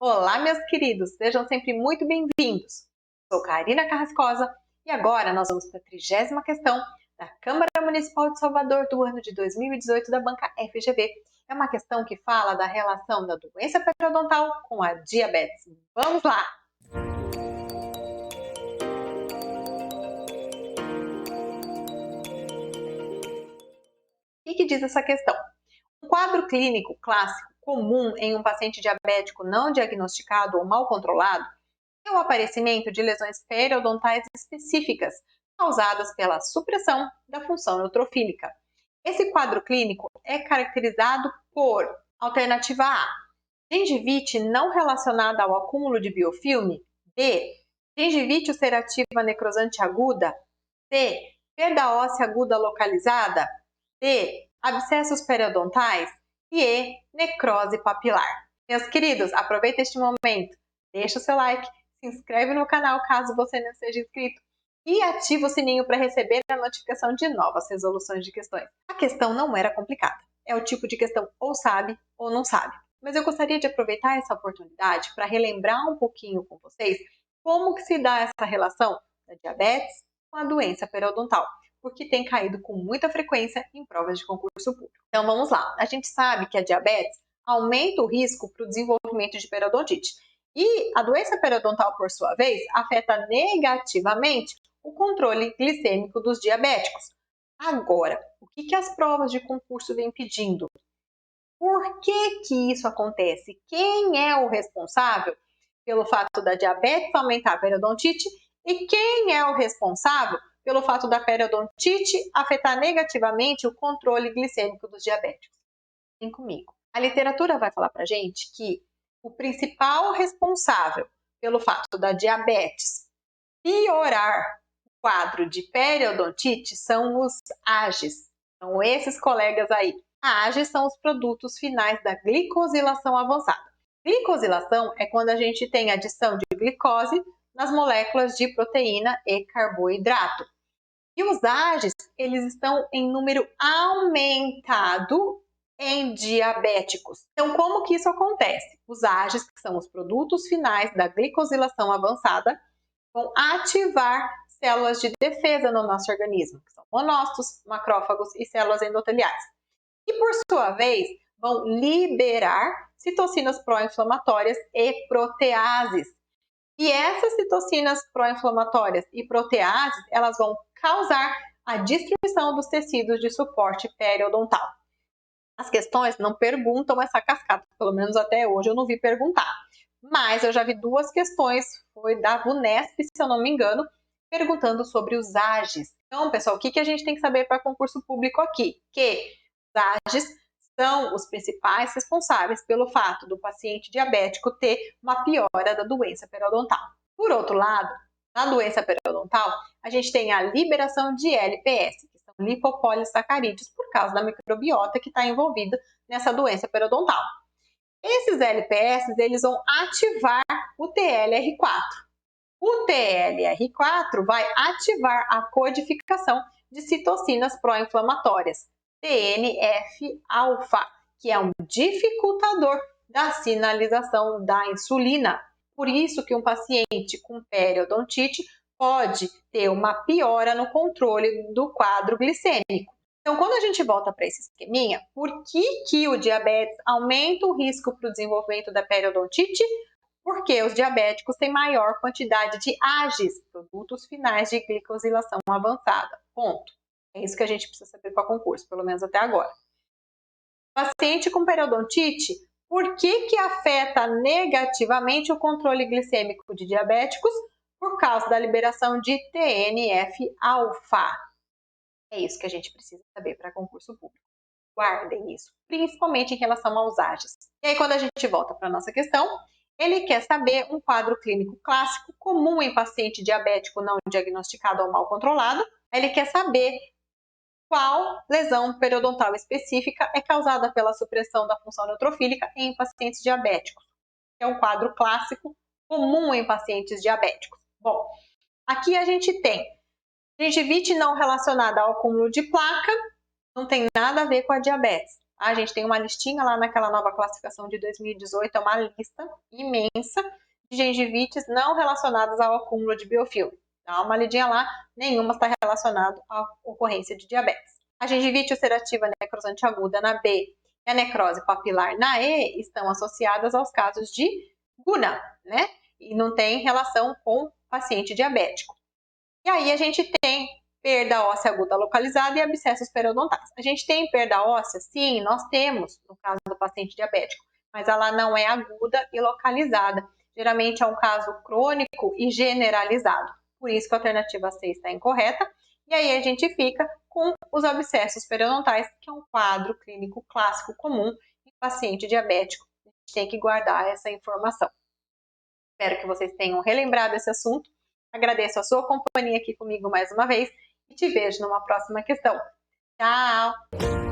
Olá, meus queridos, sejam sempre muito bem-vindos. Sou Karina Carrascosa e agora nós vamos para a 30ª questão da Câmara Municipal de Salvador do ano de 2018 da banca FGV. É uma questão que fala da relação da doença periodontal com a diabetes. Vamos lá! O que diz essa questão? Um quadro clínico clássico comum em um paciente diabético não diagnosticado ou mal controlado é o aparecimento de lesões periodontais específicas causadas pela supressão da função neutrofílica. Esse quadro clínico é caracterizado por alternativa A, gengivite não relacionada ao acúmulo de biofilme, B, gengivite ulcerativa necrosante aguda, C, perda óssea aguda localizada, D, abscessos periodontais e E, necrose papilar. Meus queridos, aproveita este momento, deixa o seu like, se inscreve no canal caso você não seja inscrito e ativa o sininho para receber a notificação de novas resoluções de questões. A questão não era complicada, é o tipo de questão ou sabe ou não sabe. Mas eu gostaria de aproveitar essa oportunidade para relembrar um pouquinho com vocês como que se dá essa relação da diabetes com a doença periodontal, porque tem caído com muita frequência em provas de concurso público. Então vamos lá, a gente sabe que a diabetes aumenta o risco para o desenvolvimento de periodontite. E a doença periodontal, por sua vez, afeta negativamente o controle glicêmico dos diabéticos. Agora, o que as provas de concurso vêm pedindo? Por que isso acontece? Quem é o responsável pelo fato da diabetes aumentar a periodontite? E quem é o responsável pelo fato da periodontite afetar negativamente o controle glicêmico dos diabéticos? Vem comigo. A literatura vai falar pra gente que o principal responsável pelo fato da diabetes piorar o quadro de periodontite são os AGEs. São esses colegas aí. A AGEs são os produtos finais da glicosilação avançada. Glicosilação é quando a gente tem adição de glicose nas moléculas de proteína e carboidrato. E os AGEs, eles estão em número aumentado em diabéticos. Então, como que isso acontece? Os AGEs, que são os produtos finais da glicosilação avançada, vão ativar células de defesa no nosso organismo, que são monócitos, macrófagos e células endoteliais. E, por sua vez, vão liberar citocinas pró-inflamatórias e proteases. E essas citocinas pró-inflamatórias e proteases, elas vão causar a destruição dos tecidos de suporte periodontal. As questões não perguntam essa cascata, pelo menos até hoje eu não vi perguntar. Mas eu já vi duas questões, foi da VUNESP, se eu não me engano, perguntando sobre os AGEs. Então, pessoal, o que a gente tem que saber para concurso público aqui? Que os AGEs são os principais responsáveis pelo fato do paciente diabético ter uma piora da doença periodontal. Por outro lado, na doença periodontal, a gente tem a liberação de LPS, que são lipopolissacarídeos, por causa da microbiota que está envolvida nessa doença periodontal. Esses LPS, eles vão ativar o TLR4. O TLR4 vai ativar a codificação de citocinas pró-inflamatórias, TNF-alfa, que é um dificultador da sinalização da insulina. Por isso que um paciente com periodontite pode ter uma piora no controle do quadro glicêmico. Então, quando a gente volta para esse esqueminha, por que o diabetes aumenta o risco para o desenvolvimento da periodontite? Porque os diabéticos têm maior quantidade de AGEs, produtos finais de glicosilação avançada. Ponto. É isso que a gente precisa saber para concurso, pelo menos até agora. Paciente com periodontite, por que afeta negativamente o controle glicêmico de diabéticos? Por causa da liberação de TNF-alfa. É isso que a gente precisa saber para concurso público. Guardem isso, principalmente em relação aos AGEs. E aí, quando a gente volta para a nossa questão, ele quer saber um quadro clínico clássico comum em paciente diabético não diagnosticado ou mal controlado. Ele quer saber qual lesão periodontal específica é causada pela supressão da função neutrofílica em pacientes diabéticos. É um quadro clássico comum em pacientes diabéticos. Bom, aqui a gente tem gengivite não relacionada ao acúmulo de placa, não tem nada a ver com a diabetes. A gente tem uma listinha lá naquela nova classificação de 2018, é uma lista imensa de gengivites não relacionadas ao acúmulo de biofilme. Dá uma lidinha lá, nenhuma está relacionada à ocorrência de diabetes. A gengivite ulcerativa necrosante aguda na B e a necrose papilar na E estão associadas aos casos de GUNA, né? E não tem relação com paciente diabético. E aí a gente tem perda óssea aguda localizada e abscessos periodontais. A gente tem perda óssea? Sim, nós temos, no caso do paciente diabético, mas ela não é aguda e localizada. Geralmente é um caso crônico e generalizado. Por isso que a alternativa C está incorreta. E aí a gente fica com os abscessos periodontais, que é um quadro clínico clássico comum em paciente diabético. A gente tem que guardar essa informação. Espero que vocês tenham relembrado esse assunto. Agradeço a sua companhia aqui comigo mais uma vez e te vejo numa próxima questão. Tchau!